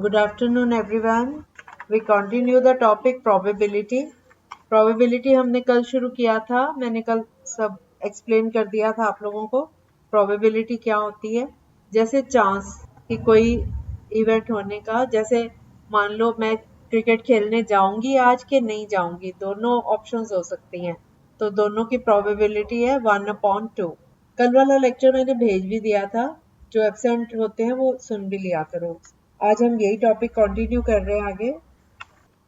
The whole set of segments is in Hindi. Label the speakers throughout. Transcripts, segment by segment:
Speaker 1: Good afternoon everyone. We continue the topic probability. Probability हमने कल शुरू किया था. मैंने कल सब एक्सप्लेन कर दिया था आप लोगों को. Probability क्या होती है? जैसे चांस कि कोई इवेंट होने का, जैसे मान लो मैं क्रिकेट खेलने जाऊंगी आज के नहीं जाऊंगी, दोनों ऑप्शंस हो सकती हैं. तो दोनों की प्रोबेबिलिटी है 1/2. कल वाला लेक्चर मैंने भेज भी दिया था. जो एब्सेंट होते हैं वो सुन भी लिया करो. आज हम यही टॉपिक कंटिन्यू कर रहे हैं आगे.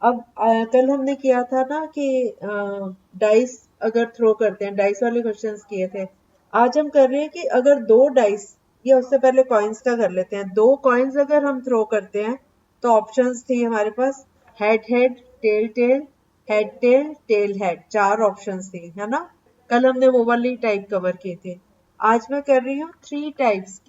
Speaker 1: अब कल हमने किया था ना कि डाइस अगर थ्रो करते हैं, डाइस वाले क्वेश्चंस किए थे. आज हम कर रहे हैं कि अगर दो डाइस, या उससे पहले कॉइन्स का कर लेते हैं. दो कॉइन्स अगर हम थ्रो करते हैं तो ऑप्शंस थी हमारे पास head head, tail tail, head tail, tail head. चार ऑप्शंस थी, है ना. कल हमने वो वाली टाइप कवर की थी. आज मैं कर रही हूँ थ्री टाइप्स.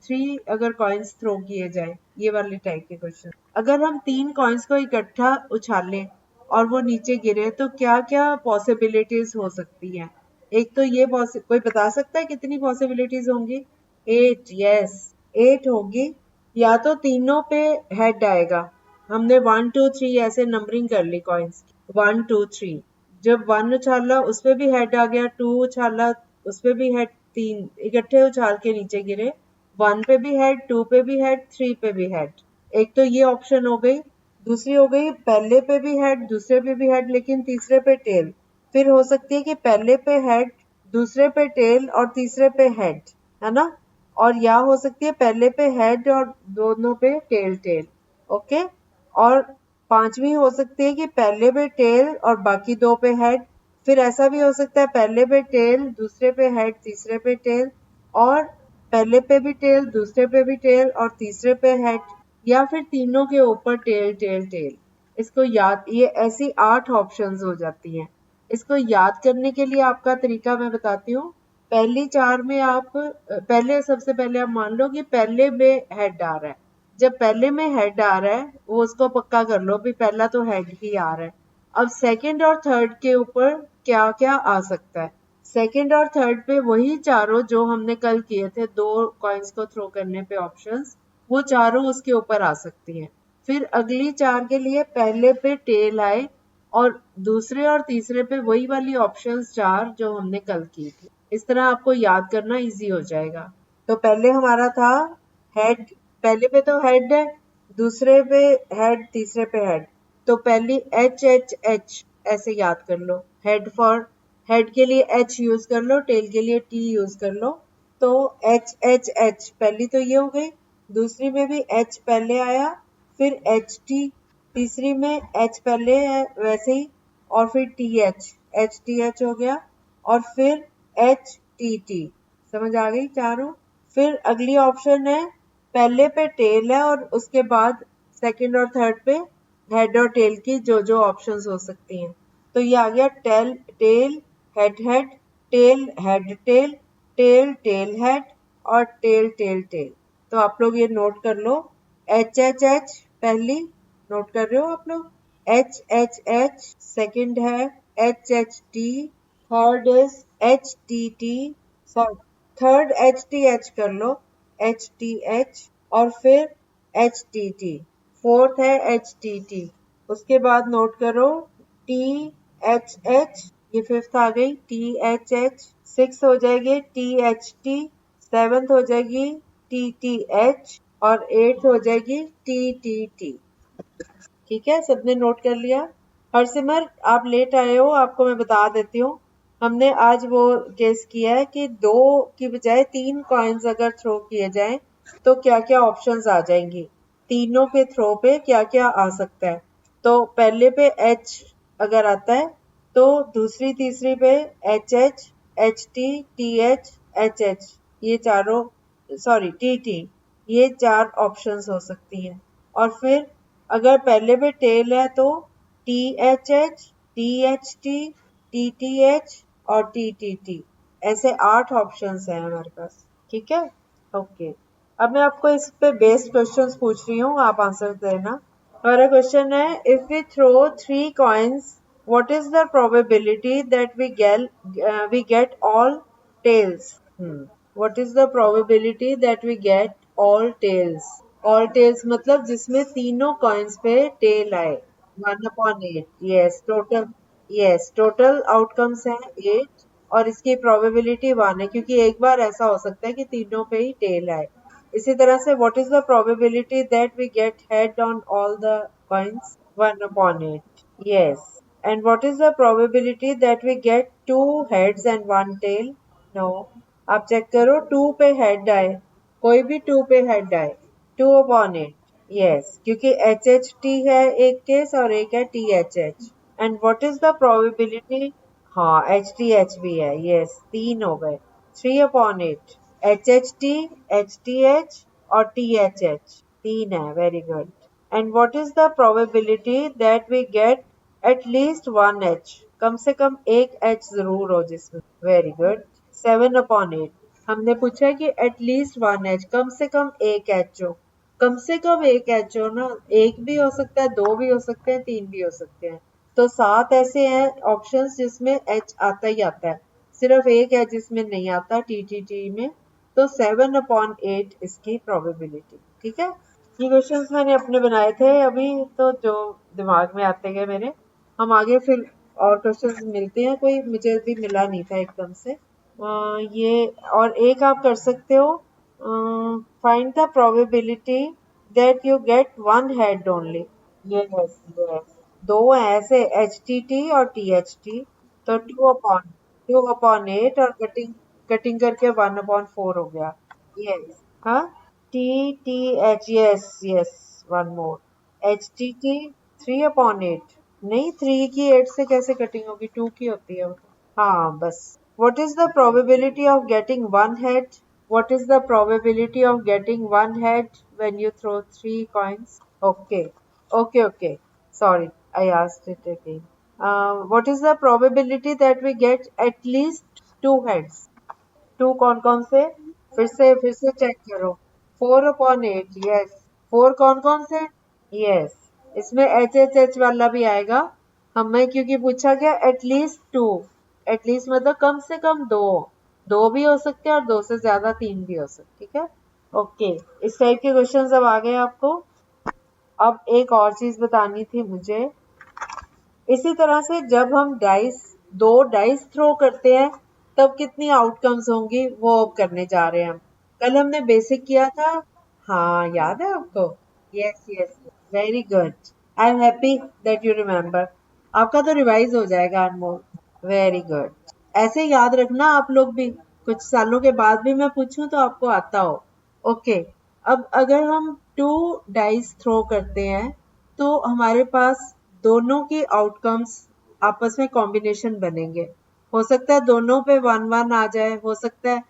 Speaker 1: थ्री अगर कॉइन्स थ्रो किए जाए, ये वाले टाइप के क्वेश्चन. अगर हम तीन कॉइन्स को इकट्ठा उछालें और वो नीचे गिरे तो क्या क्या पॉसिबिलिटीज हो सकती हैं. एक तो ये कोई बता सकता है कितनी पॉसिबिलिटीज होंगी? 8. यस, 8 होगी. या तो तीनों पे हेड आएगा. हमने 1 2 3 ऐसे नंबरिंग कर ली कॉइन्स. 1 2 3. जब 1 उछाला उस पे भी हेड आ गया, 2 उछाला उस पे भी हेड, तीन इकट्ठे उछाल के नीचे गिरे. 1 पे भी हेड, 2 पे भी हेड, 3 पे भी हेड. एक तो ये ऑप्शन हो गई. दूसरी हो गई पहले पे भी हेड, दूसरे पे भी हेड, लेकिन तीसरे पे टेल. फिर हो सकती है कि पहले पे हेड, दूसरे पे टेल और तीसरे पे हेड, है ना. और या हो सकती है पहले पे हेड और दोनों पे टेल टेल. ओके. और पांचवी हो सकती है कि पहले पे टेल और बाकी दो पे हेड. फिर ऐसा भी हो सकता है पहले पे टेल, दूसरे पे हेड, तीसरे पे टेल, और पहले पे भी टेल, दूसरे पे भी टेल और तीसरे पे हेड, या फिर तीनों के ऊपर टेल टेल टेल. इसको याद, ये ऐसी 8 ऑप्शंस हो जाती हैं. इसको याद करने के लिए आपका तरीका मैं बताती हूँ. पहली चार में आप पहले, सबसे पहले आप मान लो कि पहले में हेड आ रहा है. जब पहले में हेड आ रहा है वो उसको पक्का कर लो भी पहला तो हेड ही आ रहा है. अब सेकंड और थर्ड के ऊपर क्या क्या आ सकता है. सेकंड और थर्ड पे वही चारों जो हमने कल किए थे, दो कॉइन्स को थ्रो करने पे ऑप्शंस, वो चारों उसके ऊपर आ सकती हैं. फिर अगली चार के लिए पहले पे टेल आए और दूसरे और तीसरे पे वही वाली ऑप्शंस चार जो हमने कल की थी. इस तरह आपको याद करना इजी हो जाएगा. तो पहले हमारा था हेड. पहले पे तो हेड है, दूसरे पे हेड, तीसरे पे हेड. तो पहली एच एच एच ऐसे याद कर लो. हेड फॉर, हेड के लिए एच यूज कर लो, टेल के लिए टी यूज कर लो. तो एच एच एच पहली तो ये हो गई. दूसरी में भी एच पहले आया, फिर एच टी. तीसरी में एच पहले है वैसे ही, और फिर टी एच टी एच हो गया, और फिर एच टी टी. समझ आ गई चारों. फिर अगली ऑप्शन है पहले पे टेल है और उसके बाद सेकंड और थर्ड पे हेड और टेल की जो जो ऑप्शंस हो सकती हैं. तो ये आ गया tail tail, head head, tail head tail, tail tail head और टेल टेल टेल. तो आप लोग ये नोट कर लो. एच एच एच पहली, नोट कर रहे हो आप लोग. एच एच एच सेकंड है h H t. Third is h t t. Sorry, third h T h कर लो, एच टी एच, और फिर एच टी टी. फोर्थ है एच टी टी. उसके बाद नोट करो टी एच एच, ये फिफ्थ आ गई टी एच एच. सिक्स हो जाएगी टी एच टी. सेवंथ हो जाएगी टी टी एच, और एट्थ हो जाएगी टी टी टी. ठीक है, सबने नोट कर लिया. हरसिमर आप लेट आए हो, आपको मैं बता देती हूँ. हमने आज वो केस किया है कि दो की बजाय तीन कॉइन्स अगर थ्रो किए जाएं तो क्या क्या ऑप्शंस आ जाएंगी. तीनों के थ्रो पे क्या क्या आ सकता है. तो पहले पे एच अगर आता है तो दूसरी तीसरी पे H h, H t, T H, h H, ये चारों, सॉरी टी टी, ये चार ऑप्शंस हो सकती हैं. और फिर अगर पहले पे टेल है तो T H H, T H t, T T H और टी टी टी. ऐसे 8 ऑप्शंस हैं हमारे पास. ठीक है, ओके. अब मैं आपको इस पे बेस्ड क्वेश्चंस पूछ रही हूँ, आप आंसर देना. हमारा क्वेश्चन है if we throw 3 coins what is the probability that we get all tails. What is the probability that we get all tails? All tails मतलब जिसमें तीनों कॉइन्स पे टेल आए। 1/8। टोटल आउटकम्स है 8 और इसकी प्रोबेबिलिटी 1 है क्योंकि एक बार ऐसा हो सकता है कि तीनों पे ही टेल आए। इसी तरह से what is the probability that we get head on all the coins? 1/8। Yes. And what is the probability that we get 2 heads and 1 tail? No. आप चेक करो, 2 पे हेड आए, कोई भी 2 पे हेड आए, 2/8। यस, क्योंकि एच एच टी है एक केस और एक है T H H. And what is the probability? हाँ, एच टी एच भी है। यस, 3 हो गए। 3/8। H H T, H T H और टी एच एच, 3 है। Very good. And what is the probability that we get at least 1 H? कम से कम एक एच जरूर हो जिसमें। Very good. 7/8। हमने पूछा है कि एटलीस्ट 1 एच, कम से कम एक एच हो। कम से कम एक एच हो ना, एक भी हो सकता है, दो भी हो सकते हैं, तीन भी हो सकते हैं। तो 7 ऐसे हैं ऑप्शंस जिसमें एच आता ही आता है, सिर्फ एक है जिसमें नहीं आता, टी में। तो 7/8 इसकी प्रोबेबिलिटी। ठीक है, ये क्वेश्चंस मैंने अपने बनाए थे अभी, तो जो दिमाग में आते गए मेरे। हम आगे फिर और क्वेश्चंस मिलते हैं, कोई मुझे भी मिला नहीं था एकदम से। ये और एक आप कर सकते हो, find the probability that you get one head only. Yes yes, दो हैं ऐसे, एच टी टी और टी एच टी। तो 2/8 और कटिंग कटिंग करके 1/4 हो गया। यस। हाँ, T T H, yes yes. One more, H t T 3/8। नहीं, 3 की 8 से कैसे कटिंग होगी, 2 की होती है वो। हाँ बस। What is the probability of getting one head? What is the probability of getting one head when you throw 3 coins? Okay, okay. Sorry, I asked it again. What is the probability that we get at least 2 heads? 2 कौन कौन से? फिर से चेक करो। 4/8। यस। 4 कौन कौन से? यस, इसमें एच एच एच वाला भी आएगा। हमें क्योंकि पूछा गया एटलीस्ट 2, एटलीस्ट मतलब कम से कम दो। दो भी हो सकते हैं और दो से ज्यादा 3 भी हो सकते। ठीक है, ओके। इस टाइप के क्वेश्चंस अब आ गए आपको। अब एक और चीज बतानी थी मुझे। इसी तरह से जब हम दो डाइस थ्रो करते हैं तब कितनी आउटकम्स होंगी वो अब करने जा रहे हैं हम। कल हमने बेसिक किया था। हाँ, याद है आपको? Yes yes, very good. I am happy that you remember. आपका तो रिवाइज हो जाएगा अनमोल। Very good. ऐसे याद रखना आप लोग भी, कुछ सालों के बाद भी मैं पूछूं तो आपको आता हो। ओके। अब अगर हम 2 डाइस थ्रो करते हैं तो हमारे पास दोनों की आउटकम्स आपस में कॉम्बिनेशन बनेंगे। हो सकता है दोनों पे 1/1 आ जाए, हो सकता है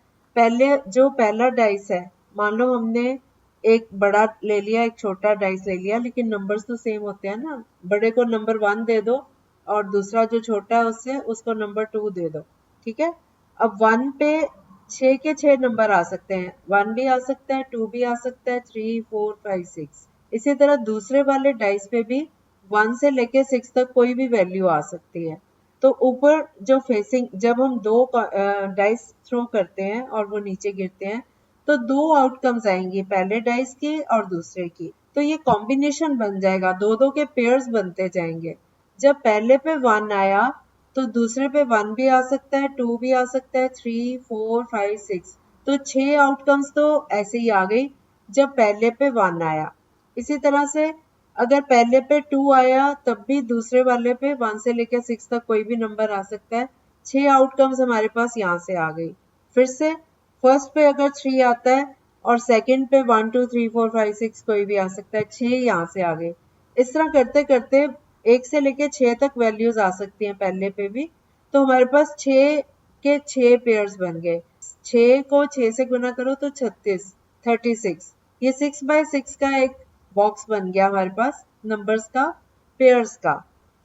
Speaker 1: जो पहला डाइस है, मान लो हमने एक बड़ा ले लिया, एक छोटा डाइस ले लिया, लेकिन नंबर्स तो सेम होते हैं ना। बड़े को नंबर 1 दे दो और दूसरा जो छोटा है उससे उसको नंबर 2 दे दो। ठीक है। अब 1 पे 6 के 6 नंबर आ सकते हैं, 1 भी आ सकता है, 2 भी आ सकता है, 3 4 5 6। इसी तरह दूसरे वाले डाइस पे भी 1 से लेके 6 तक कोई भी वैल्यू आ सकती है। तो ऊपर जो फेसिंग, जब हम दो डाइस थ्रो करते हैं और वो नीचे गिरते हैं तो दो आउटकम्स आएंगी, पहले डाइस की और दूसरे की। तो ये कॉम्बिनेशन बन जाएगा, दो दो के पेयर्स बनते जाएंगे। जब पहले पे 1 आया तो दूसरे पे 1 भी आ सकता है, 2 भी आ सकता है, 3 4 5 6। तो 6 आउटकम्स तो ऐसे ही आ गई जब पहले पे 1 आया। इसी तरह से अगर पहले पे 2 आया तब भी दूसरे वाले पे 1 से लेकर 6 तक कोई भी नंबर आ सकता है। 6 आउटकम्स हमारे पास यहाँ से आ गई। फिर से फर्स्ट पे अगर 3 आता है और सेकंड पे 1 2 3 4 5 6 कोई भी आ सकता है, 6 यहाँ से आ गए। इस तरह करते करते 1 से लेकर 6 तक वैल्यूज आ सकती हैं पहले पे भी। तो हमारे पास 6 के 6 पेयर्स बन गए। 6 को 6 से गुना करो तो 36। ये 6x6 का एक बॉक्स बन गया हमारे पास नंबर्स का, पेयर्स का।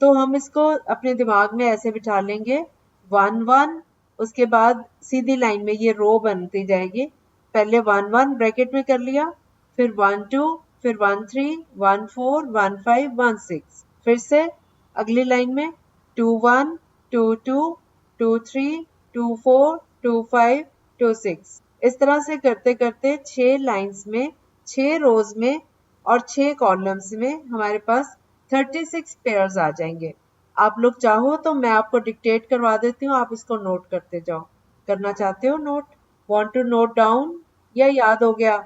Speaker 1: तो हम इसको अपने दिमाग में ऐसे बिठा लेंगे, 1 1, उसके बाद सीधी लाइन में ये रो बनती जाएगी। पहले 1 1 ब्रैकेट में कर लिया, फिर 1 2, फिर 1 3, 1 4, 1 5, 1 6। फिर से अगली लाइन में 2 1, 2 2, 2 3, 2 4, 2 5, 2 6। इस तरह से करते करते 6 लाइंस में 6 रोज में और 6 कॉलम्स में हमारे पास 36 पेयर्स आ जाएंगे। आप लोग चाहो तो मैं आपको डिक्टेट करवा देती हूँ, आप इसको नोट करते जाओ। करना चाहते हो note? Want to note down या याद हो गया?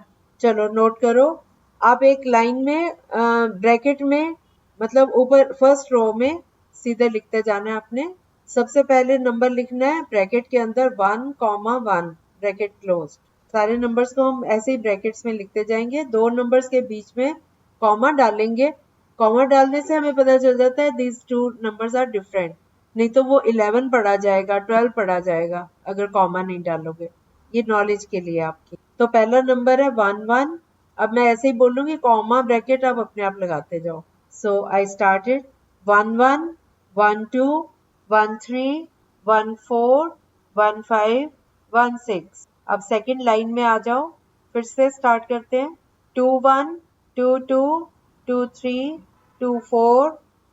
Speaker 1: चलो नोट करो। आप एक लाइन में ब्रैकेट में मतलब ऊपर फर्स्ट रो में सीधे लिखते जाना है आपने। सबसे पहले नंबर लिखना है ब्रैकेट के अंदर 1,1 ब्रैकेट क्लोज। सारे नंबर्स को हम ऐसे ही ब्रैकेट्स में लिखते जाएंगे। 2 नंबर्स के बीच में कॉमा डालेंगे। कॉमा डालने से हमें पता चल जाता है दीज 2 नंबर्स आर डिफरेंट। नहीं तो वो 11 पढ़ा जाएगा, 12 पढ़ा जाएगा अगर कॉमा नहीं डालोगे। ये नॉलेज के लिए आपकी। तो पहला नंबर है 1,1। अब मैं ऐसे ही बोलूंगी, कॉमा ब्रैकेट आप अपने आप लगाते जाओ। सो आई स्टार्टेड 1,1, 1,2, 1,3, 1,4, 1,5, 1,6। अब सेकंड लाइन में आ जाओ, फिर से स्टार्ट करते हैं। 2,1, 2,2, 2,3, 2,4,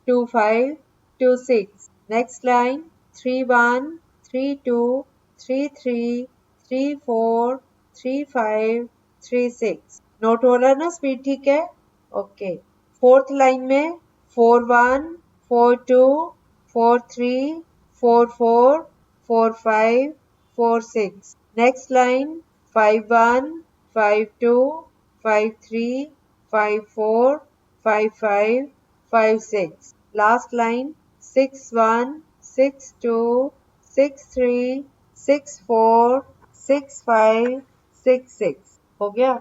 Speaker 1: 2,5, 2,6। Next line 3,1, 3,2, 3,3, 3,4, 3,5, 3,6। नोट हो रहा है ना? स्पीड ठीक है? ओके। फोर्थ लाइन में 4,1, 4,2, 4,3, 4,4, 4,5, 4,6। Next line 5,1, 5,2, 5,3, 5,4, 5,5, 5,6। Last line 6,1, 6,2, 6,3, 6,4, 6,5, 6,6। हो गया?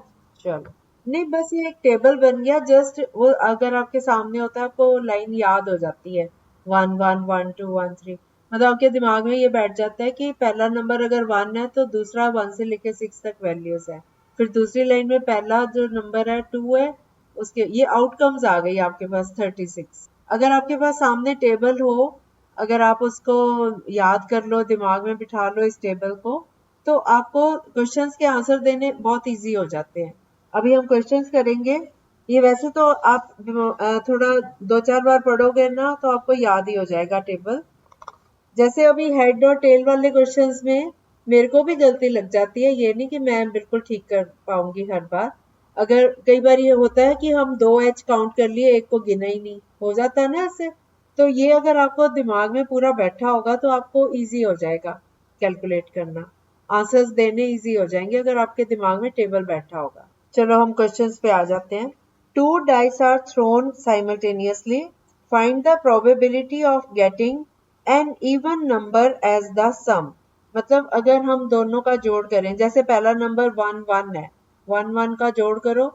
Speaker 1: चलो। नहीं, बस ये एक टेबल बन गया। जस्ट वो अगर आपके सामने होता है आपको लाइन याद हो जाती है। 1,1, 1,2, 1,3 मतलब आपके दिमाग में ये बैठ जाता है कि पहला नंबर अगर 1 है तो दूसरा 1 से लेकर 6 तक वैल्यूज है। फिर दूसरी लाइन में पहला जो नंबर है 2 है, उसके ये आउटकम्स आ गई आपके पास 36। अगर आपके पास सामने टेबल हो, अगर आप उसको याद कर लो, दिमाग में बिठा लो इस टेबल को, तो आपको क्वेश्चंस के आंसर देने बहुत इजी हो जाते हैं। अभी हम क्वेश्चंस करेंगे। ये वैसे तो आप थोड़ा 2-4 बार पढ़ोगे ना तो आपको याद ही हो जाएगा टेबल। जैसे अभी हेड और टेल वाले क्वेश्चंस में मेरे को भी गलती लग जाती है। ये नहीं कि मैं बिल्कुल ठीक कर पाऊंगी हर बार। अगर कई बार ये होता है कि हम 2 एच काउंट कर लिए, एक को गिना ही नहीं, हो जाता है ना ऐसे। तो ये अगर आपको दिमाग में पूरा बैठा होगा तो आपको इजी हो जाएगा कैलकुलेट करना। आंसर्स देने इजी हो जाएंगे अगर आपके दिमाग में टेबल बैठा होगा। चलो हम क्वेश्चंस पे आ जाते हैं। 2 dice are thrown simultaneously. Find the probability of getting an even number as the sum. मतलब अगर हम दोनों का जोड़ करें, जैसे पहला नंबर 1,1 है, 1,1 का जोड़ करो,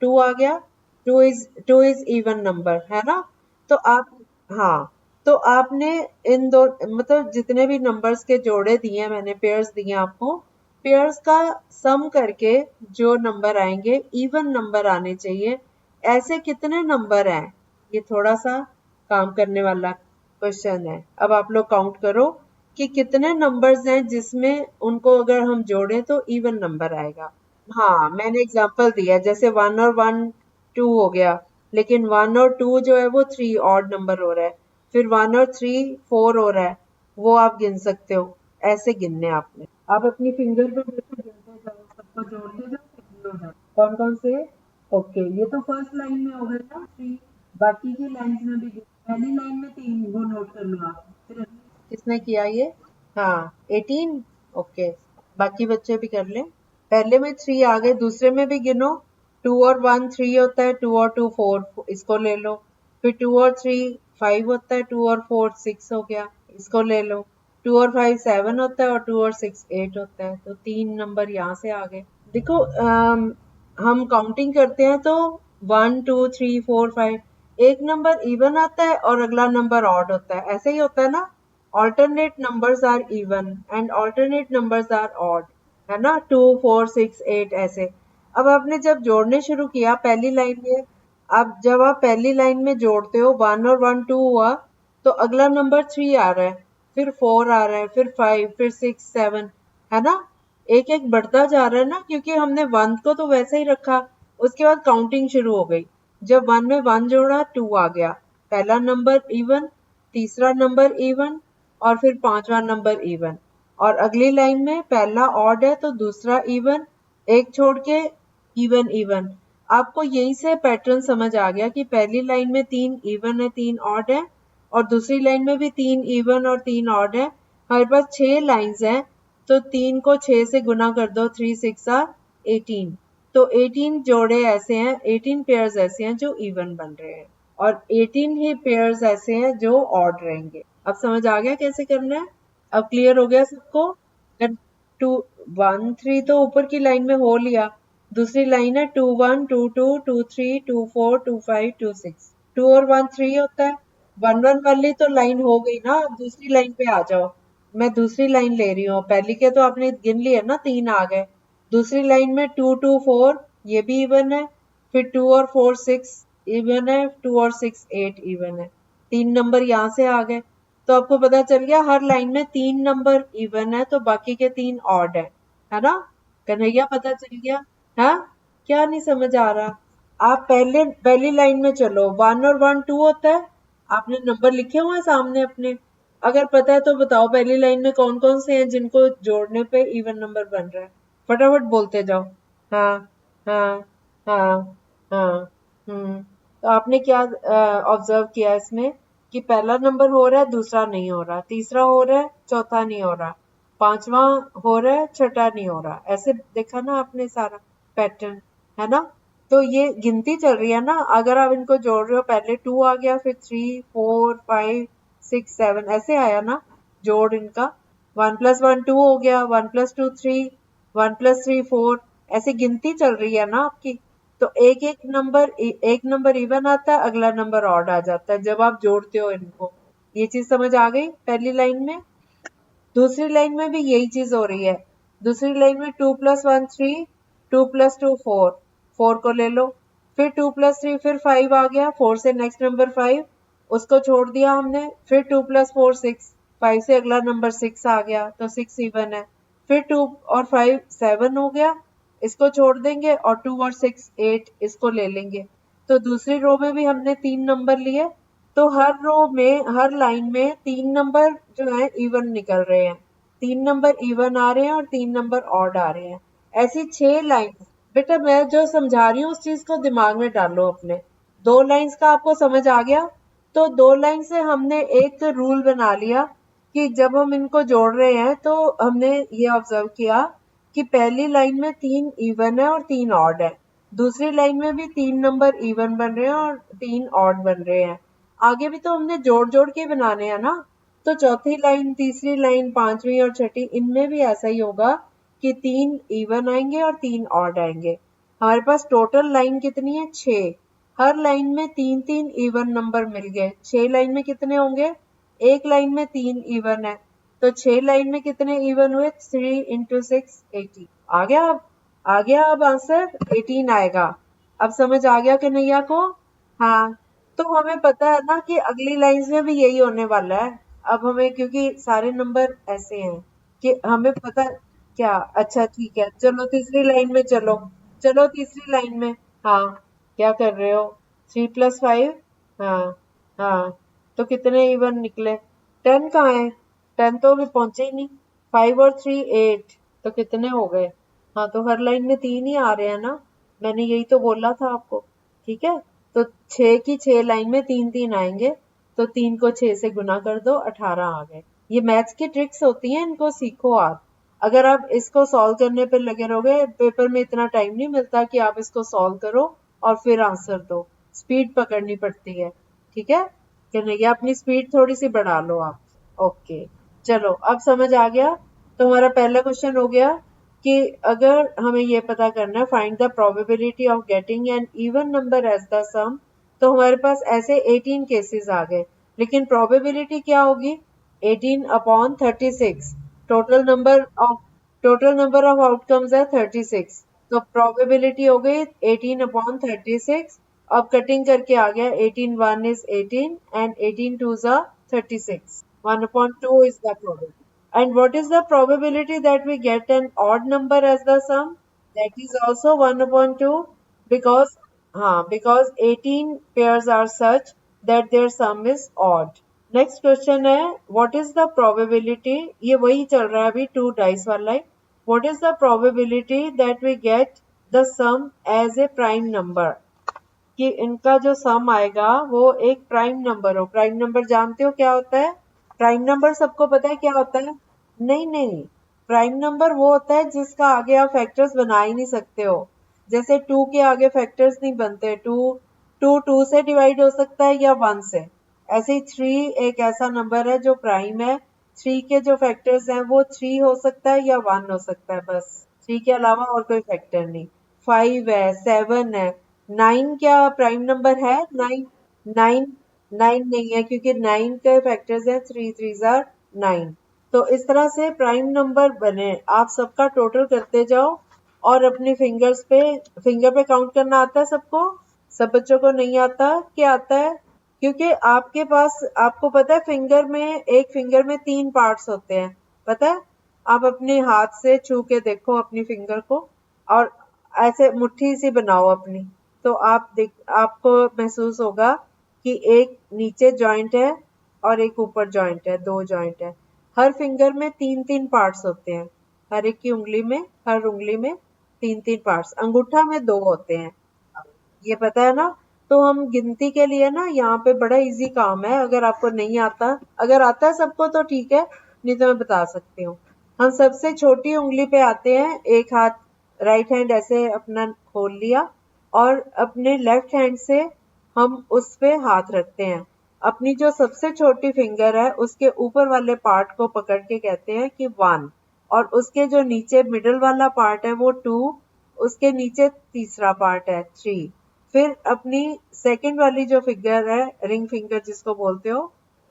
Speaker 1: 2 आ गया। 2 इज इवन नंबर है ना? तो आप, हाँ, तो आपने इन दो मतलब जितने भी नंबर्स के जोड़े दिए मैंने, पेयर्स दिए आपको, पेयर्स का सम करके जो नंबर आएंगे इवन नंबर आने चाहिए। ऐसे कितने नंबर हैं? ये थोड़ा सा काम करने वाला क्वेश्चन है। अब आप लोग काउंट करो कि कितने नंबर्स हैं जिसमें उनको अगर हम जोड़े तो इवन नंबर आएगा। हाँ, मैंने एग्जांपल दिया, जैसे 1 और 1 2 हो गया, लेकिन 1 और 2 जो है वो 3 ऑड नंबर हो रहा है। फिर 1 और 3 4 हो रहा है, वो आप गिन सकते हो। ऐसे गिनने आपने। आप अपनी फिंगर पे देखो, गिनते जाओ, सबको जोड़ते जाओ, कितने हो जाए। कौन कौन से? ओके, ये तो फर्स्ट लाइन में हो गए ना 3। बाकी की लाइंस में भी पहली लाइन में 3, वो नोट कर लो आप। फिर किसने किया ये? हाँ, 18। ओके, बाकी बच्चे भी कर लें। पहले में 3 आ गए, दूसरे में भी गिनो। 2 और 1 3 होता है, 2 और 2 4, इसको ले लो। फिर 2 और 3 5 होता है, 2 और 4 6 हो गया, इसको ले लो। 2 और 5 7 होता है और 2 और 6 8 होता है। तो 3 नंबर यहाँ से आ गए। देखो हम काउंटिंग करते हैं तो 1 2 3 4 5, एक नंबर इवन आता है और अगला नंबर ऑड होता है। ऐसे ही होता है ना? alternate numbers are even and alternate numbers are odd, है ना? 2 4 6 8 ऐसे। अब आपने जब जोड़ने शुरू किया पहली लाइन में, अब जब आप पहली लाइन में जोड़ते हो 1 और 1 2 हुआ, तो अगला नंबर 3 आ रहा है, फिर 4 आ रहा है, फिर 5, फिर 6 7, है ना? एक एक बढ़ता जा रहा है ना, क्योंकि हमने 1 को तो वैसे ही रखा। उसके बाद काउंटिंग शुरू हो गई। जब 1 में 1 जोड़ा 2 आ गया, पहला नंबर इवन, तीसरा नंबर इवन, और फिर पांचवा नंबर इवन। और अगली लाइन में पहला ऑड है तो दूसरा इवन, एक छोड़ के इवन इवन। आपको यही से पैटर्न समझ आ गया कि पहली लाइन में 3 इवन है 3 ऑड है और दूसरी लाइन में भी 3 इवन और 3 ऑड है। हमारे पास 6 लाइंस हैं तो 3 को 6 से गुना कर दो, 3 6 आर 18। तो 18 जोड़े ऐसे हैं, 18 पेयर्स ऐसे हैं जो इवन बन रहे हैं और 18 ही पेयर्स ऐसे हैं जो ऑड रहेंगे। अब समझ आ गया कैसे करना है? अब क्लियर हो गया सबको? 2 1 3 तो ऊपर की लाइन में हो लिया, दूसरी लाइन है 2 1 2 2 2 3 2 4 2 5 2 6, 2 और 1 3 होता है। 1 1 वाली तो लाइन हो गई ना, अब दूसरी लाइन पे आ जाओ। मैं दूसरी लाइन ले रही हूँ, पहली के तो आपने गिन लिए ना, 3 आ गए। दूसरी लाइन में 2 2 4 ये भी इवन है, फिर 2 और 4 6 इवन है, 2 और 6 8 इवन है। 3 नंबर यहाँ से आ गए तो आपको पता चल गया हर लाइन में 3 नंबर इवन है तो बाकी के 3 ऑड है ना? कन्हैया पता चल गया? हाँ, क्या नहीं समझ आ रहा? आप पहली लाइन में चलो, 1 और 1 2 होता है। आपने नंबर लिखे हुए हैं सामने अपने? अगर पता है तो बताओ पहली लाइन में कौन कौन से हैं जिनको जोड़ने पे इवन नंबर बन रहा है? फटाफट बोलते जाओ। हाँ, हाँ, हाँ, हाँ। तो आपने क्या ऑब्जर्व किया इसमें कि पहला नंबर हो रहा है, दूसरा नहीं हो रहा, तीसरा हो रहा है, चौथा नहीं हो रहा, पांचवा हो रहा है, छठा नहीं हो रहा। ऐसे देखा ना आपने सारा पैटर्न, है ना? तो ये गिनती चल रही है ना, अगर आप इनको जोड़ रहे हो, पहले 2 आ गया, फिर 3 4 5 6 7 ऐसे आया ना जोड़ इनका। 1 + 1 2 हो गया, 1 + 2 3, 1 + 3 4, ऐसे गिनती चल रही है ना आपकी। तो एक नंबर इवन आता है, अगला नंबर ऑड आ जाता है जब आप जोड़ते हो इनको। ये चीज समझ आ गई पहली लाइन में? दूसरी लाइन में भी यही चीज हो रही है। दूसरी लाइन में 2 + 1 3, 2 + 2 4, 4 को ले लो, फिर 2 + 3 फिर 5 आ गया, 4 से नेक्स्ट नंबर 5 उसको छोड़ दिया हमने, फिर 2 + 4 6, 5 से अगला नंबर 6 आ गया तो 6 इवन है, फिर 2 और 5 7 हो गया, इसको छोड़ देंगे और 2 और 6 8 इसको ले लेंगे। तो दूसरी रो में भी हमने 3 नंबर लिए, तो हर रो में हर लाइन में 3 नंबर जो है इवन निकल रहे हैं, 3 नंबर इवन आ रहे हैं और 3 नंबर ऑड आ रहे हैं। ऐसी 6 लाइन। बेटा मैं जो समझा रही हूँ उस चीज को दिमाग में डालो अपने। 2 लाइंस का आपको समझ आ गया? तो 2 लाइन से हमने एक रूल बना लिया कि जब हम इनको जोड़ रहे हैं तो हमने ये ऑब्जर्व किया कि पहली लाइन में 3 इवन है और 3 ऑड है, दूसरी लाइन में भी 3 नंबर इवन बन रहे हैं और 3 ऑड बन रहे हैं। आगे भी तो हमने जोड़ जोड़ के बनाने हैं ना। तो चौथी लाइन, तीसरी लाइन, पांचवी और छठी, इनमें भी ऐसा ही होगा कि 3 इवन आएंगे और 3 ऑड आएंगे। हमारे पास टोटल लाइन कितनी है? 6। हर लाइन में 3 3 इवन नंबर मिल गए। 6 लाइन में कितने होंगे? एक लाइन में 3 इवन है तो 6 लाइन में कितने इवन हुए? 3 × 6 18 आ गया। अब आंसर 18 आएगा। अब समझ आ गया कन्हैया को? हाँ। तो हमें पता है ना कि अगली लाइंस में भी यही होने वाला है। अब हमें क्योंकि सारे नंबर ऐसे हैं कि हमें पता क्या। अच्छा ठीक है, चलो तीसरी लाइन में चलो। चलो तीसरी लाइन में। हाँ, क्या कर रहे हो? 3 + 5। हाँ, हाँ। तो कितने इवन निकले? 10 कहाँ है? 10 तो अभी पहुंचे ही नहीं। 5 और 3 8, तो कितने हो गए? हाँ, तो हर लाइन में 3 ही आ रहे हैं ना, मैंने यही तो बोला था आपको। ठीक है, तो 6 की 6 लाइन में 3 3 आएंगे, तो 3 को 6 से गुना कर दो, 18 आ गए। ये मैथ्स की ट्रिक्स होती हैं, इनको सीखो आप। अगर आप इसको सॉल्व करने पे लगे रहोगे, पेपर में इतना टाइम नहीं मिलता कि आप इसको सॉल्व करो और फिर आंसर दो। स्पीड पकड़नी पड़ती है। ठीक है, कन्हैया अपनी स्पीड थोड़ी सी बढ़ा लो आप। ओके, चलो अब समझ आ गया। तो हमारा पहला क्वेश्चन हो गया कि अगर हमें ये पता करना है find the probability of getting an even number as the sum, तो हमारे पास ऐसे 18 केसेस आ गए, लेकिन प्रोबेबिलिटी क्या होगी? 18/36। टोटल नंबर ऑफ आउटकम्स है 36, तो प्रोबेबिलिटी हो गई 18/36। अब कटिंग करके आ गया 18 1 is 18 and 18 2s are 36. 1/2 is the probability. And what is the probability that we get an odd number as the sum? That is also 1/2 because because 18 pairs are such that their sum is odd. Next question है व्हाट इज द प्रोबेबिलिटी, ये वही चल रहा है अभी 2 डाइस वाला है। What is the probability that we get the sum as a prime number, कि इनका जो सम आएगा वो एक प्राइम नंबर हो। प्राइम नंबर जानते हो क्या होता है? प्राइम नंबर सबको पता है क्या होता है? नहीं नहीं, प्राइम नंबर वो होता है जिसका आगे आप फैक्टर्स बना ही नहीं सकते हो। जैसे 2 के आगे फैक्टर्स नहीं बनते। 2 से डिवाइड हो सकता है या 1 से। ऐसे ही 3 एक ऐसा नंबर है जो प्राइम है। 3 के जो फैक्टर्स हैं वो 3 हो सकता है या 1 हो सकता है, बस 3 के अलावा और कोई फैक्टर नहीं। 5 है, 7 है। 9 क्या प्राइम नंबर है? 9 9 9 नहीं है, क्योंकि 9 के फैक्टर्स हैं 3 3 जार 9। तो इस तरह से प्राइम नंबर बने। आप सबका टोटल करते जाओ और अपनी फिंगर पे काउंट करना आता है सबको? सब बच्चों को नहीं आता। क्या आता है? क्योंकि आपके पास, आपको पता है फिंगर में, एक फिंगर में 3 पार्ट्स होते हैं, पता है? आप अपने हाथ से छू के देखो अपनी फिंगर को, और ऐसे मुट्ठी सी बनाओ अपनी, तो आपको महसूस होगा कि एक नीचे जॉइंट है और एक ऊपर जॉइंट है, 2 जॉइंट है। हर फिंगर में 3 3 पार्ट्स होते हैं। हर एक की उंगली में, हर उंगली में 3 3 पार्ट्स। अंगूठा में 2 होते हैं, ये पता है ना? तो हम गिनती के लिए ना यहाँ पे बड़ा इजी काम है। अगर आपको नहीं आता, अगर आता है सबको तो ठीक है, नहीं तो मैं बता सकती हूँ। हम सबसे छोटी उंगली पे आते हैं। एक हाथ, राइट हैंड ऐसे अपना खोल लिया और अपने लेफ्ट हैंड से हम उस पे हाथ रखते हैं। अपनी जो सबसे छोटी फिंगर है उसके ऊपर वाले पार्ट को पकड़ के कहते हैं कि 1, और उसके जो नीचे मिडल वाला पार्ट है वो 2, उसके नीचे तीसरा पार्ट है 3। फिर अपनी सेकंड वाली जो फिंगर है, रिंग फिंगर जिसको बोलते हो,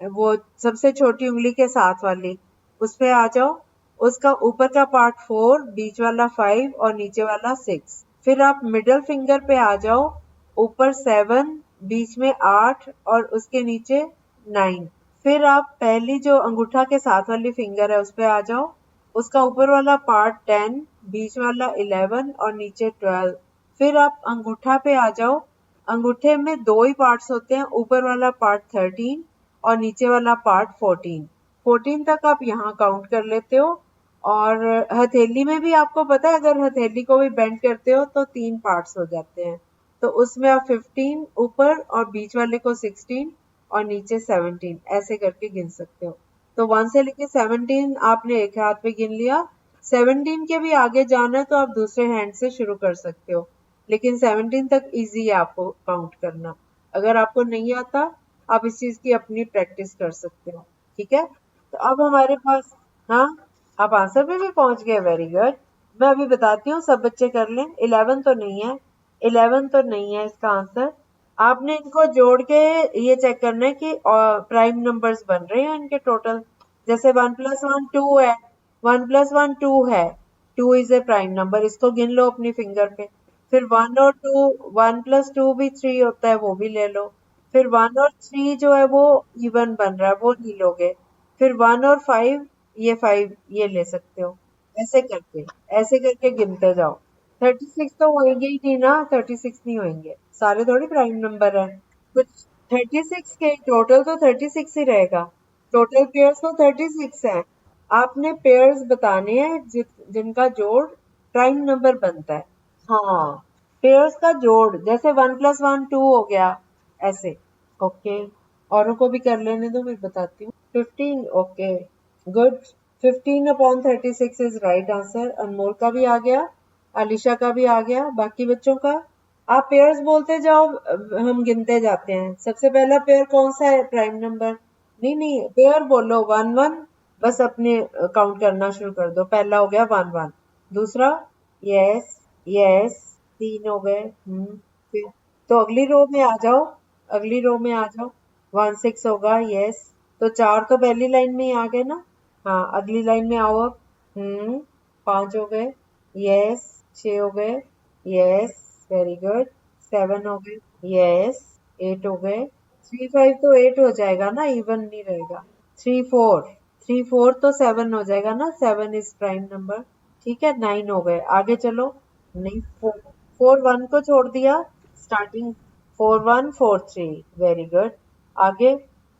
Speaker 1: वो सबसे छोटी उंगली के साथ वाली, उस पे आ जाओ। उसका ऊपर का पार्ट 4, बीच वाला 5 और नीचे वाला 6। फिर आप मिडल फिंगर पे आ जाओ, ऊपर 7, बीच में 8 और उसके नीचे 9। फिर आप पहली जो अंगूठा के साथ वाली फिंगर है उस पे आ जाओ, उसका ऊपर वाला पार्ट 10, बीच वाला 11 और नीचे 12। फिर आप अंगूठा पे आ जाओ। अंगूठे में 2 ही पार्ट्स होते हैं, ऊपर वाला पार्ट 13 और नीचे वाला पार्ट 14। 14 तक आप यहाँ काउंट कर लेते हो। और हथेली में भी आपको पता है, अगर हथेली को भी बेंड करते हो तो 3 पार्ट्स हो जाते हैं। तो उसमें आप 15 ऊपर और बीच वाले को 16 और नीचे 17 ऐसे करके गिन सकते हो। तो 1 से लेके 17 आपने एक हाथ पे गिन लिया। 17 के भी आगे जाना है तो आप दूसरे हैंड से शुरू कर सकते हो, लेकिन 17 तक इजी है आपको काउंट करना। अगर आपको नहीं आता, आप इस चीज की अपनी प्रैक्टिस कर सकते हो। ठीक है, तो अब हमारे पास, हाँ, आप आंसर पे भी पहुंच गए, वेरी गुड। मैं अभी बताती हूँ, सब बच्चे कर लें। 11 तो नहीं है, 11 तो नहीं है इसका आंसर। आपने इनको जोड़ के ये चेक करना है कि प्राइम नंबर्स बन रहे हैं इनके टोटल। जैसे 1 + 1 2 है, 1 + 1 2 है, 2 इज ए प्राइम नंबर, इसको गिन लो अपनी फिंगर पे। फिर 1 और 2, 1 + 2 भी 3 होता है, वो भी ले लो। फिर 1 और 3 जो है वो इवन बन रहा है, वो नहीं लोगे। फिर 1 और 5, ये 5 ये ले सकते हो। ऐसे करके, ऐसे करके गिनते जाओ। 36 तो होंगे ही नहीं ना, 36 नहीं होंगे, सारे थोड़ी प्राइम नंबर है। कुछ 36 के टोटल तो 36 ही रहेगा। टोटल पेयर्स तो 36 है। आपने पेयर्स बताने हैं जिनका जोड़ प्राइम नंबर बनता है। हाँ, पेयर्स का जोड़, जैसे 1 + 1 2 हो गया, ऐसे। ओके, औरों को भी कर लेने दो, मैं बताती हूँ। 15, okay, good. 15/36 is right answer. Anmol का भी आ गया, अलीशा का भी आ गया, बाकी बच्चों का। आप पेयर्स बोलते जाओ, हम गिनते जाते हैं। सबसे पहला पेयर कौन सा है प्राइम नंबर? नहीं नहीं, पेयर बोलो 1 1, बस अपने काउंट करना शुरू कर दो। पहला हो गया 1 1, दूसरा, यस यस, 3 हो गए। फिर तो अगली रो में आ जाओ, अगली रो में आ जाओ। 1 6 होगा, यस। तो 4 तो पहली लाइन में ही आ गए ना। हाँ, अगली लाइन में आओ अब। 5 हो गए, यस। 6 हो गए, यस, वेरी गुड। 7 हो गए, यस। 8 हो गए। 3 5 तो 8 हो जाएगा ना, इवन नहीं रहेगा। 3 4, 3 4 तो 7 हो जाएगा ना, 7 इज प्राइम नंबर। ठीक है, 9 हो गए, आगे चलो। नहीं, 4 1 को छोड़ दिया, स्टार्टिंग 4 1 4 3, वेरी गुड। आगे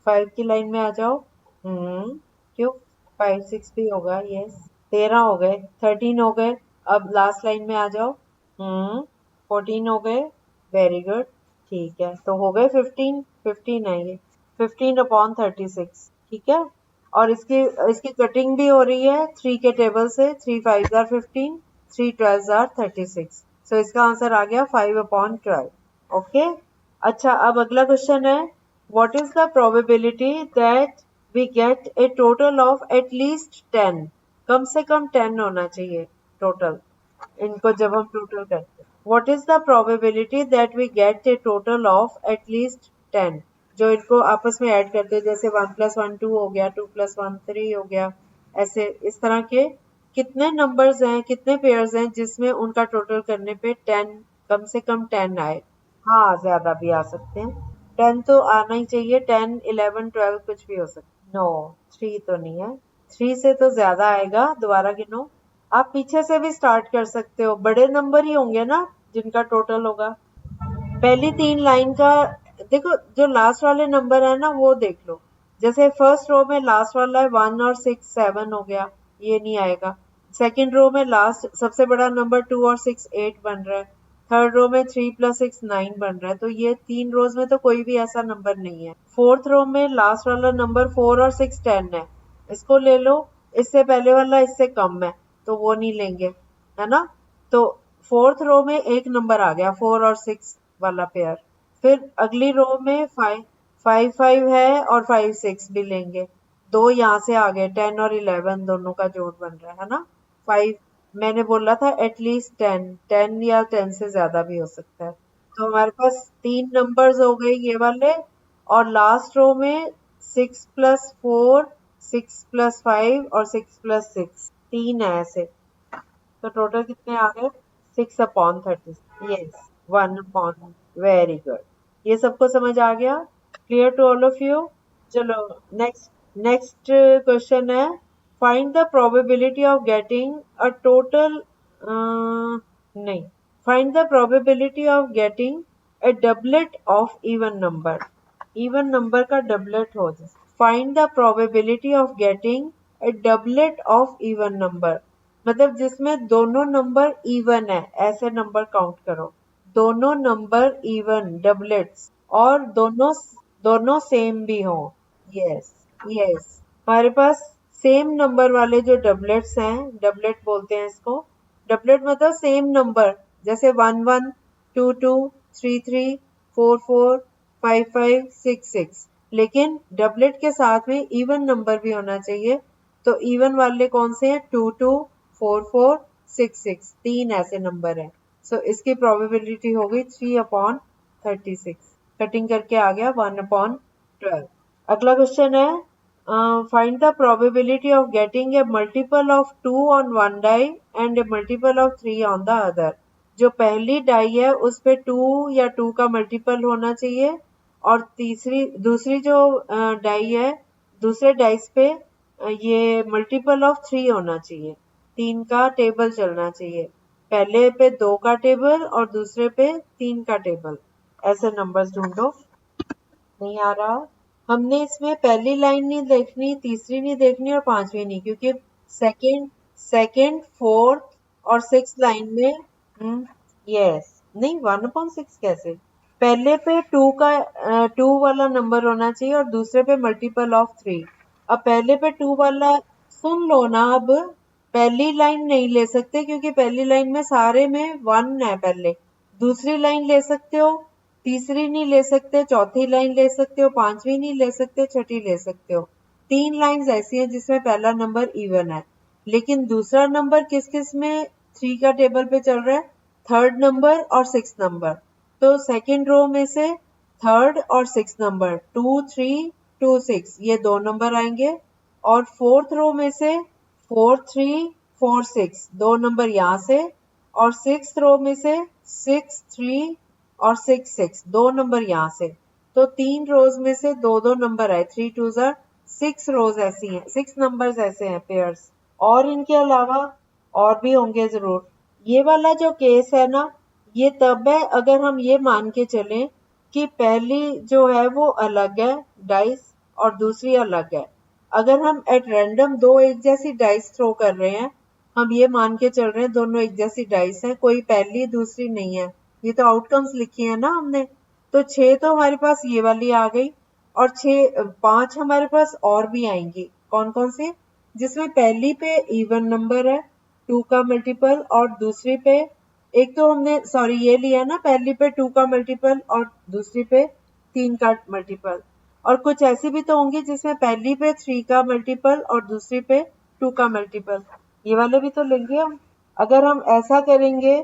Speaker 1: 5 की लाइन में आ जाओ। क्यों, 5 6 भी होगा, यस। 13 हो गए, 13 हो गए। अब लास्ट लाइन में आ जाओ। 14 हो गए, वेरी गुड। ठीक है, तो हो गए 15, 15 है ये, 15/36, ठीक है। और इसकी इसकी कटिंग भी हो रही है 3 के टेबल से, 3 5 आर 15, 3 12 आर 36। सो इसका आंसर आ गया 5/12। ओके। अच्छा, अब अगला क्वेश्चन है, what is the probability that we get a total of at least 10? कम से कम 10 होना चाहिए टोटल, इनको जब हम टोटल करते हैं। What is the probability that we get a total of at least 10? जो इनको आपस में ऐड करते हैं, जैसे 1 + 1 2 हो गया, 2 + 1 3 हो गया, ऐसे इस तरह के कितने नंबर्स हैं, कितने पेयर्स हैं जिसमें उनका टोटल करने पे 10, कम से कम 10 आए। हाँ, ज्यादा भी आ सकते हैं, 10 तो आना ही चाहिए, 10 11 12 कुछ भी हो सकता है। नो, 3 तो नहीं है, 3 से तो ज्यादा आएगा, दोबारा गिनो। आप पीछे से भी स्टार्ट कर सकते हो, बड़े नंबर ही होंगे ना जिनका टोटल होगा। पहली 3 लाइन का देखो, जो लास्ट वाले नंबर है ना वो देख लो। जैसे फर्स्ट रो में लास्ट वाला है 1 और 6 7 हो गया, ये नहीं आएगा। सेकंड रो में लास्ट सबसे बड़ा नंबर 2 और 6 8 बन रहा है। थर्ड रो में 3 + 6 9 बन रहा है, तो ये 3 रोज में तो कोई भी ऐसा नंबर नहीं है। फोर्थ रो में लास्ट वाला नंबर 4 और 6 10 है, इसको ले लो। इससे पहले वाला इससे कम है, तो वो नहीं लेंगे, है ना। तो फोर्थ रो में एक नंबर आ गया 4 और 6 वाला पेयर। फिर अगली रो में 5 5 5 है और 5 6 भी लेंगे। दो यहाँ से आ गए, 10 और 11 दोनों का जोड़ बन रहा है ना। 5, मैंने बोला था एटलीस्ट 10, 10 या 10 से ज्यादा भी हो सकता है। तो हमारे पास 3 नंबर्स हो गए ये वाले। और लास्ट रो में 6 + 4, 6 + 5 और 6 + 6, 3 है ऐसे। तो टोटल कितने आ गए? 6/30। Yes, 1/, very good. ये सबको समझ आ गया? Clear to all of you? चलो, नेक्स्ट नेक्स्ट क्वेश्चन है, find the probability of getting a total, नहीं, find the probability of getting a doublet of even number. Even number का डबलेट हो जाए। Find the probability of getting a doublet of even number, मतलब जिसमें दोनों नंबर इवन है, ऐसे नंबर काउंट करो। दोनों नंबर इवन डबलेट्स, और दोनों दोनों सेम भी हो। यस, यस, हमारे पास सेम नंबर वाले जो डबलेट्स हैं, डबलेट बोलते हैं इसको। डबलेट मतलब सेम नंबर, जैसे 1 1 2 2 3 3 4 4 5 5 6 6, लेकिन डबलेट के साथ में इवन नंबर भी होना चाहिए। तो इवन वाले कौन से हैं? 2 2 4 4 6 6, 3 ऐसे नंबर हैं। सो इसकी प्रोबेबिलिटी हो गई 3/36। कटिंग करके आ गया 1/12। अगला क्वेश्चन है, find the probability of getting a multiple of 2 on one die and a multiple of 3 on the other. जो पहली डाई है उस पे 2 या 2 का मल्टीपल होना चाहिए, और दूसरी जो डाई है, दूसरे डाइस पे ये मल्टीपल ऑफ 3 होना चाहिए। 3 का टेबल चलना चाहिए, पहले पे 2 का टेबल और दूसरे पे 3 का टेबल। ऐसे नंबर्स ढूंढो। नहीं आ रहा? हमने इसमें पहली लाइन नहीं देखनी, तीसरी नहीं देखनी और पांचवी नहीं, क्योंकि सेकंड सेकंड फोर्थ और सिक्स लाइन में, यस, नहीं 1/6 कैसे? पहले पे 2 का 2 वाला नंबर होना चाहिए और दूसरे पे मल्टीपल ऑफ 3। अब पहले पे 2 वाला, सुन लो ना, अब पहली लाइन नहीं ले सकते क्योंकि पहली लाइन में सारे में 1 है पहले। दूसरी लाइन ले सकते हो, तीसरी नहीं ले सकते, चौथी लाइन ले सकते हो, पांचवी नहीं ले सकते, छठी ले सकते हो। 3 लाइंस ऐसी हैं जिसमें पहला नंबर इवन है, लेकिन दूसरा नंबर किस किस में 3 का टेबल पे चल रहा है? थर्ड नंबर और 6 नंबर। तो सेकंड रो में से थर्ड और 6 नंबर 2 3 2 6, ये दो नंबर आएंगे। और फोर्थ रो में से 4 3 4 6, दो नंबर यहाँ से। और सिक्स रो में से 6 3 और 6 6, दो नंबर यहाँ से। तो 3 रोज में से दो दो नंबर आए, 3 2 6 रोज ऐसी हैं, 6 नंबर्स ऐसे हैं पेयर्स। और इनके अलावा और भी होंगे जरूर। ये वाला जो केस है ना, ये तब है अगर हम ये मान के चलें कि पहली जो है वो अलग है डाइस और दूसरी अलग है। अगर हम एट रैंडम दो एक जैसी डाइस थ्रो कर रहे हैं हम ये मान के चल रहे हैं दोनों एक जैसी डाइस हैं, कोई पहली दूसरी नहीं है। ये तो आउटकम्स लिखी है ना हमने। तो 6 तो हमारे पास ये वाली आ गई और 5 हमारे पास और भी आएंगी। कौन कौन सी? जिसमें पहली पे इवन नंबर है 2 का मल्टीपल, और दूसरी पे एक तो हमने सॉरी ये लिया ना, पहली पे 2 का मल्टीपल और दूसरी पे 3 का मल्टीपल। और कुछ ऐसी भी तो होंगी जिसमें पहली पे 3 का मल्टीपल और दूसरी पे 2 का मल्टीपल। ये वाले भी तो लेंगे हम। अगर हम ऐसा करेंगे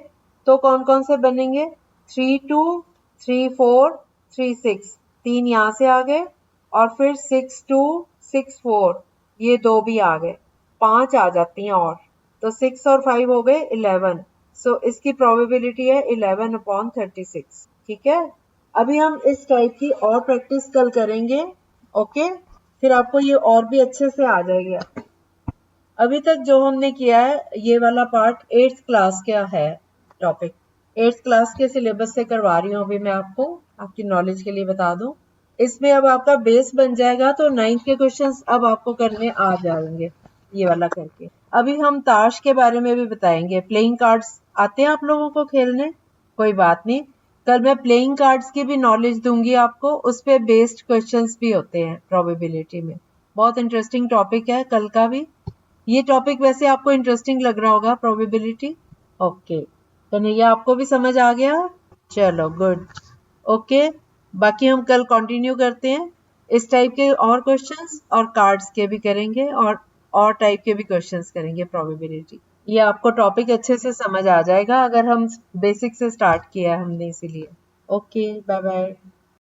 Speaker 1: तो कौन कौन से बनेंगे? 3 2, 3 4, 3 6, 3 यहाँ से आ गए और फिर 6 2, 6 4, ये 2 भी आ गए, 5 आ जाती हैं और, तो 6 और 5 हो गए 11। सो इसकी प्रोबेबिलिटी है 11/36। ठीक है, अभी हम इस टाइप की और प्रैक्टिस कल करेंगे। ओके, फिर आपको ये और भी अच्छे से आ जाएगा। अभी तक जो हमने किया है ये वाला पार्ट 8th क्लास का है टॉपिक। 8th क्लास के सिलेबस से करवा रही हूँ अभी मैं आपको, आपकी नॉलेज के लिए बता दूं। इसमें अब आपका बेस बन जाएगा तो 9th के क्वेश्चंस अब आपको करने आ जाएंगे ये वाला करके। अभी हम ताश के बारे में भी बताएंगे। प्लेइंग कार्ड्स आते हैं आप लोगों को खेलने? कोई बात नहीं, कल मैं प्लेइंग कार्ड्स की भी नॉलेज दूंगी आपको, उस पे बेस्ड क्वेश्चंस भी होते हैं प्रोबेबिलिटी में। बहुत इंटरेस्टिंग टॉपिक है कल का भी। ये टॉपिक वैसे आपको इंटरेस्टिंग लग रहा होगा, प्रोबेबिलिटी। ओके, कन्हैया आपको भी समझ आ गया? चलो गुड। ओके, बाकी हम कल कंटिन्यू करते हैं। इस टाइप के और क्वेश्चंस और कार्ड्स के भी करेंगे और टाइप के भी क्वेश्चंस करेंगे प्रोबेबिलिटी। ये आपको टॉपिक अच्छे से समझ आ जाएगा अगर हम बेसिक से स्टार्ट किया है हमने, इसीलिए। Okay, bye bye.